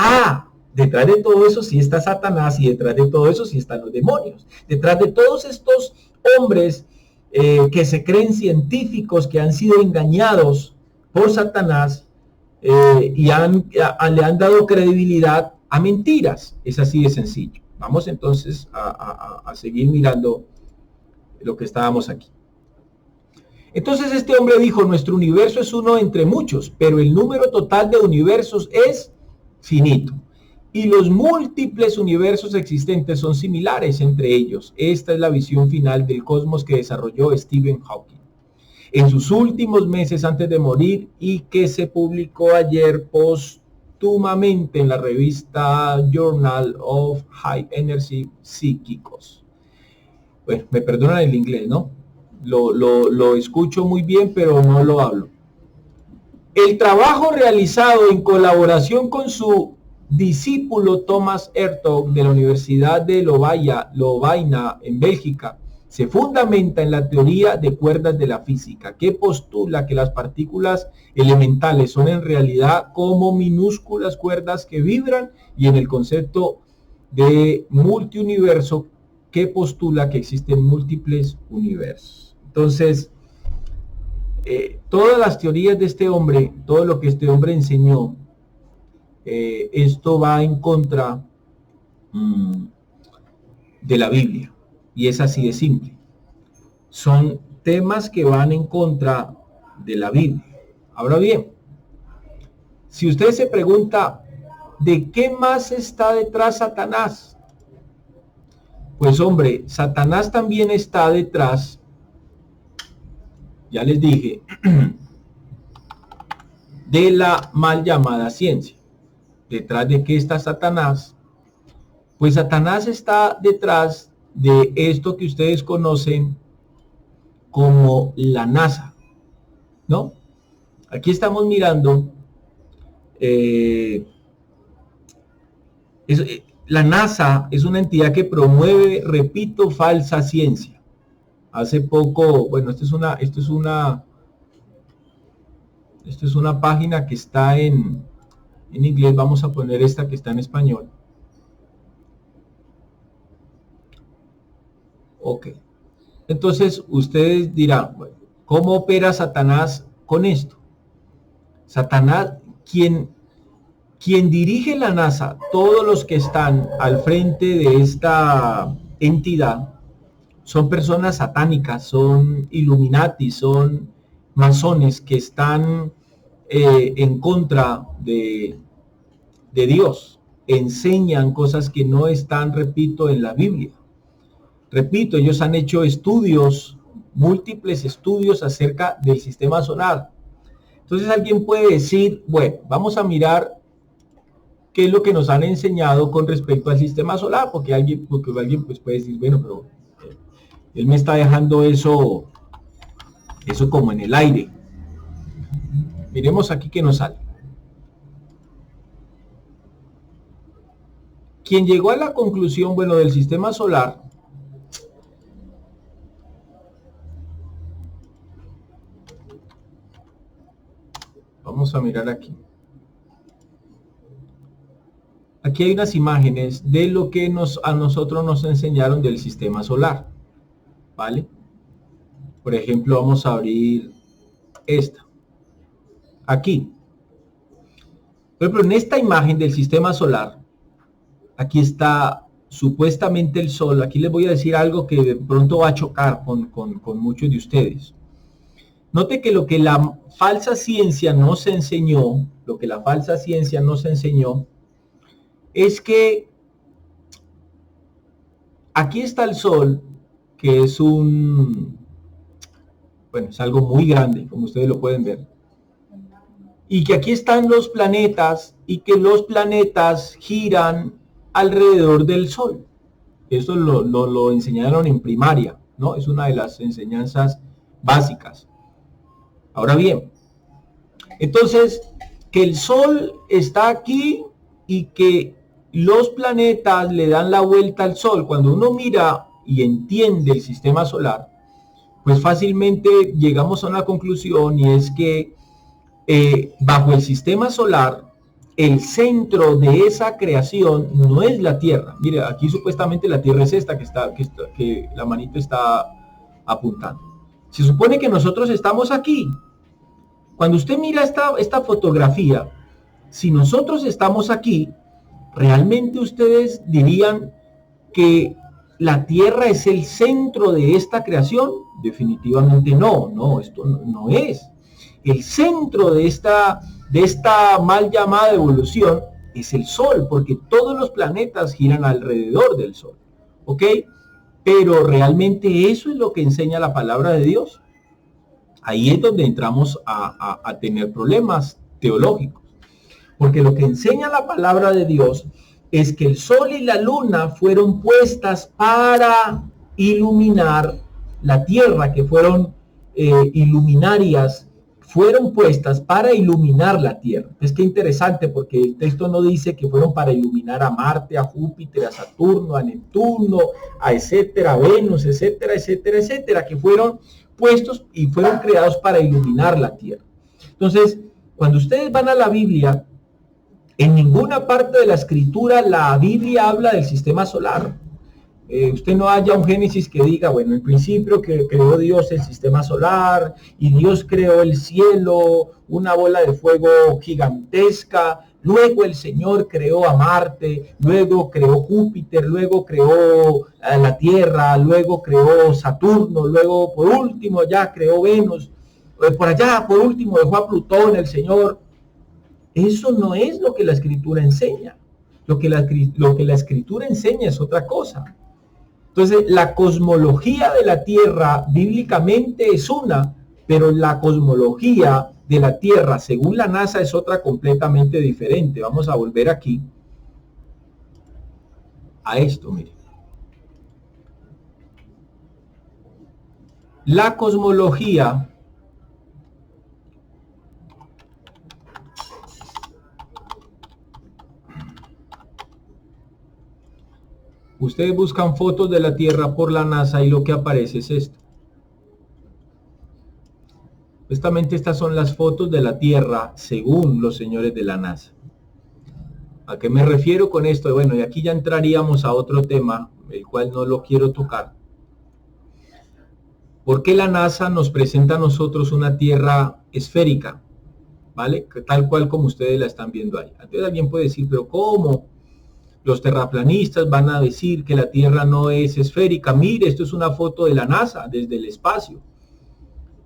Detrás de todo eso sí está Satanás y detrás de todo eso sí están los demonios. Detrás de todos estos hombres que se creen científicos, que han sido engañados por Satanás y le han dado credibilidad a mentiras. Es así de sencillo. Vamos entonces a seguir mirando lo que estábamos aquí. Entonces este hombre dijo, nuestro universo es uno entre muchos, pero el número total de universos es finito. Y los múltiples universos existentes son similares entre ellos. Esta es la visión final del cosmos que desarrolló Stephen Hawking en sus últimos meses antes de morir y que se publicó ayer póstumamente en la revista Journal of High Energy Psíquicos. Bueno, me perdonan el inglés, ¿no? Lo escucho muy bien, pero no lo hablo. El trabajo realizado en colaboración con su discípulo Thomas Hertog de la Universidad de Lovaina en Bélgica se fundamenta en la teoría de cuerdas de la física, que postula que las partículas elementales son en realidad como minúsculas cuerdas que vibran, y en el concepto de multiuniverso, que postula que existen múltiples universos. Entonces, todas las teorías de este hombre, todo lo que este hombre enseñó, esto va en contra de la Biblia, y es así de simple. Son temas que van en contra de la Biblia. Ahora bien, si usted se pregunta, ¿de qué más está detrás Satanás? Pues hombre, Satanás también está detrás, ya les dije, de la mal llamada ciencia. ¿Detrás de qué está Satanás? Pues Satanás está detrás de esto que ustedes conocen como la NASA, ¿no? Aquí estamos mirando la NASA es una entidad que promueve, repito, falsa ciencia. Hace poco, bueno, esto es una página que está en inglés. Vamos a poner esta que está en español. Ok. Entonces, ustedes dirán, bueno, ¿cómo opera Satanás con esto? Satanás, quien dirige la NASA, todos los que están al frente de esta entidad, son personas satánicas, son Illuminati, son masones que están en contra de Dios. Enseñan cosas que no están, repito, en la Biblia. Repito, ellos han hecho estudios, múltiples estudios acerca del sistema solar. Entonces alguien puede decir, bueno, vamos a mirar qué es lo que nos han enseñado con respecto al sistema solar, porque alguien pues puede decir, bueno, pero él me está dejando eso como en el aire. Miremos aquí qué nos sale. Quien llegó a la conclusión, bueno, del sistema solar, vamos a mirar aquí. Aquí hay unas imágenes de lo que a nosotros nos enseñaron del sistema solar, ¿vale? Por ejemplo, vamos a abrir esta. Aquí. Por ejemplo, en esta imagen del sistema solar, aquí está supuestamente el Sol. Aquí les voy a decir algo que de pronto va a chocar con muchos de ustedes. Note que lo que la falsa ciencia nos enseñó, es que aquí está el Sol, que es es algo muy grande, como ustedes lo pueden ver. Y que aquí están los planetas, y que los planetas giran alrededor del Sol. Eso lo enseñaron en primaria, ¿no? Es una de las enseñanzas básicas. Ahora bien, entonces, que el Sol está aquí y que los planetas le dan la vuelta al Sol. Cuando uno mira y entiende el sistema solar, pues fácilmente llegamos a una conclusión, y es que bajo el sistema solar, el centro de esa creación no es la Tierra. Mire, aquí supuestamente la Tierra es esta que la manito está apuntando. Se supone que nosotros estamos aquí. Cuando usted mira esta fotografía, si nosotros estamos aquí, ¿realmente ustedes dirían que la Tierra es el centro de esta creación? Definitivamente no, esto no es. El centro de esta mal llamada evolución es el Sol, porque todos los planetas giran alrededor del Sol, ¿ok? Pero ¿realmente eso es lo que enseña la palabra de Dios? Ahí es donde entramos a tener problemas teológicos, porque lo que enseña la palabra de Dios es que el Sol y la Luna fueron puestas para iluminar la Tierra, que fueron iluminarias, fueron puestas para iluminar la tierra. Es que interesante, porque el texto no dice que fueron para iluminar a Marte, a Júpiter, a Saturno, a Neptuno, a etcétera, a Venus, etcétera, etcétera, etcétera, que fueron puestos y fueron creados para iluminar la tierra. Entonces, cuando ustedes van a la Biblia, en ninguna parte de la escritura la Biblia habla del sistema solar. Usted no haya un Génesis que diga, bueno, en principio que creó Dios el sistema solar y Dios creó el cielo, una bola de fuego gigantesca, luego el Señor creó a Marte, luego creó Júpiter, luego creó la Tierra, luego creó Saturno, luego por último ya creó Venus, por allá por último dejó a Plutón el Señor. Eso no es lo que la Escritura enseña. Lo que la Escritura enseña es otra cosa. Entonces, la cosmología de la Tierra bíblicamente es una, pero la cosmología de la Tierra, según la NASA, es otra completamente diferente. Vamos a volver aquí a esto, miren. La cosmología ustedes buscan fotos de la Tierra por la NASA y lo que aparece es esto. Justamente estas son las fotos de la Tierra según los señores de la NASA. ¿A qué me refiero con esto? Bueno, y aquí ya entraríamos a otro tema, el cual no lo quiero tocar. ¿Por qué la NASA nos presenta a nosotros una Tierra esférica? ¿Vale? Tal cual como ustedes la están viendo ahí. Entonces alguien puede decir, pero ¿cómo? Los terraplanistas van a decir que la Tierra no es esférica. Mire, esto es una foto de la NASA desde el espacio.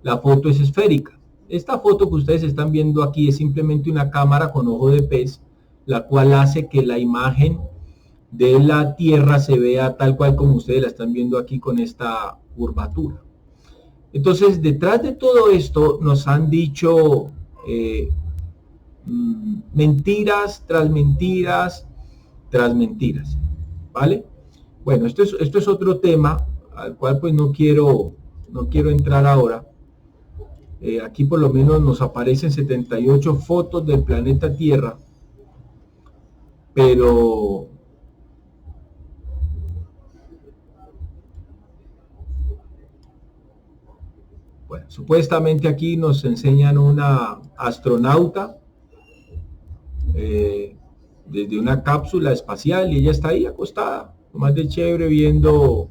La foto es esférica. Esta foto que ustedes están viendo aquí es simplemente una cámara con ojo de pez, la cual hace que la imagen de la Tierra se vea tal cual como ustedes la están viendo aquí con esta curvatura. Entonces, detrás de todo esto nos han dicho mentiras tras mentiras tras mentiras, ¿vale? Bueno, esto es otro tema al cual pues no quiero entrar ahora. Aquí por lo menos nos aparecen 78 fotos del planeta Tierra, pero bueno, supuestamente aquí nos enseñan una astronauta desde una cápsula espacial y ella está ahí acostada, más de chévere viendo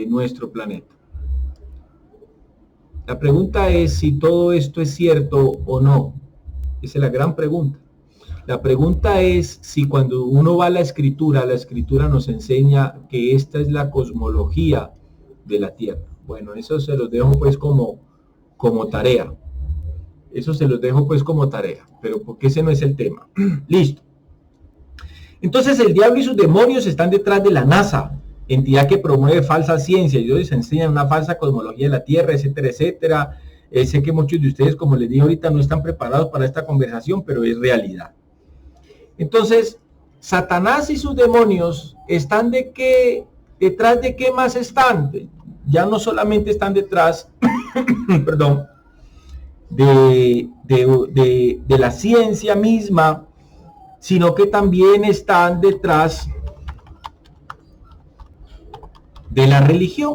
nuestro planeta. La pregunta es si todo esto es cierto o no. Esa es la gran pregunta. La pregunta es si cuando uno va a la escritura nos enseña que esta es la cosmología de la Tierra. Bueno, eso se los dejo pues como tarea. Eso se los dejo pues como tarea, pero porque ese no es el tema. Listo. Entonces el diablo y sus demonios están detrás de la NASA, entidad que promueve falsa ciencia, y ellos les enseñan una falsa cosmología de la Tierra, etcétera, etcétera. Sé que muchos de ustedes, como les dije ahorita, no están preparados para esta conversación, pero es realidad. Entonces, Satanás y sus demonios están detrás de qué más están. Ya no solamente están detrás, perdón, de la ciencia misma, sino que también están detrás de la religión,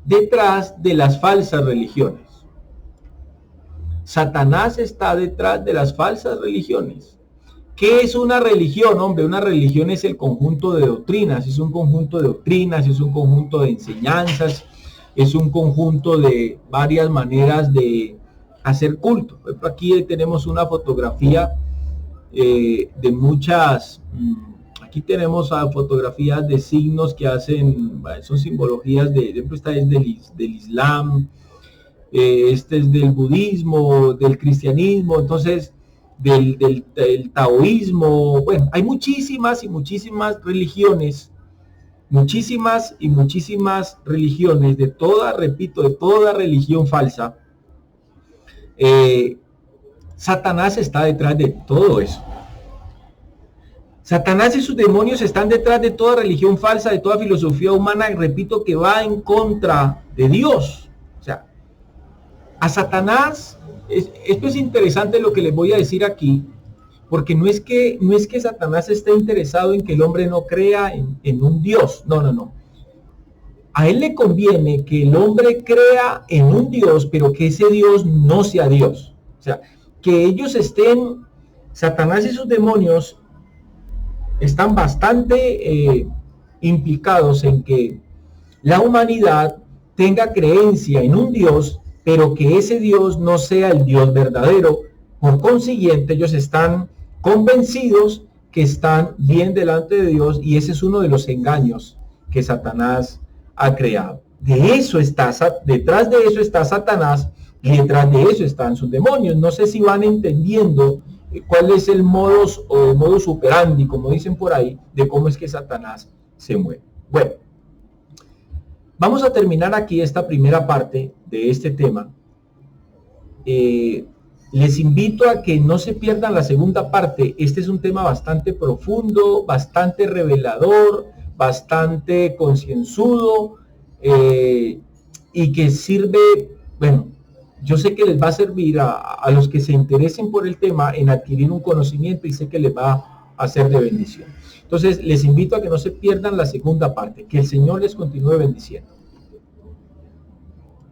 detrás de las falsas religiones. Satanás está detrás de las falsas religiones. ¿Qué es una religión? Hombre, una religión es el conjunto de doctrinas, es un conjunto de doctrinas, es un conjunto de enseñanzas, es un conjunto de varias maneras de hacer culto. Aquí tenemos una fotografía de muchas, aquí tenemos fotografías de signos que hacen, son simbologías esta es del Islam, este es del budismo, del cristianismo, entonces del taoísmo. Bueno, hay muchísimas y muchísimas religiones, muchísimas y muchísimas religiones de toda, repito, de toda religión falsa. Satanás está detrás de todo eso. Satanás y sus demonios están detrás de toda religión falsa, de toda filosofía humana, y repito, que va en contra de Dios. O sea, a Satanás, esto es interesante lo que les voy a decir aquí, porque no es que Satanás esté interesado en que el hombre no crea en un Dios. No, no, no. A él le conviene que el hombre crea en un Dios, pero que ese Dios no sea Dios. O sea, que ellos estén, Satanás y sus demonios, están bastante implicados en que la humanidad tenga creencia en un Dios, pero que ese Dios no sea el Dios verdadero. Por consiguiente, ellos están convencidos que están bien delante de Dios, y ese es uno de los engaños que Satanás ha creado. De eso está, detrás de eso está Satanás, y detrás de eso están sus demonios. No sé si van entendiendo cuál es el modus operandi, como dicen por ahí, de cómo es que Satanás se mueve. Bueno, vamos a terminar aquí esta primera parte de este tema. Les invito a que no se pierdan la segunda parte. Este es un tema bastante profundo, bastante revelador, bastante concienzudo, y que sirve, bueno, yo sé que les va a servir a los que se interesen por el tema en adquirir un conocimiento, y sé que les va a ser de bendición. Entonces, les invito a que no se pierdan la segunda parte. Que el Señor les continúe bendiciendo.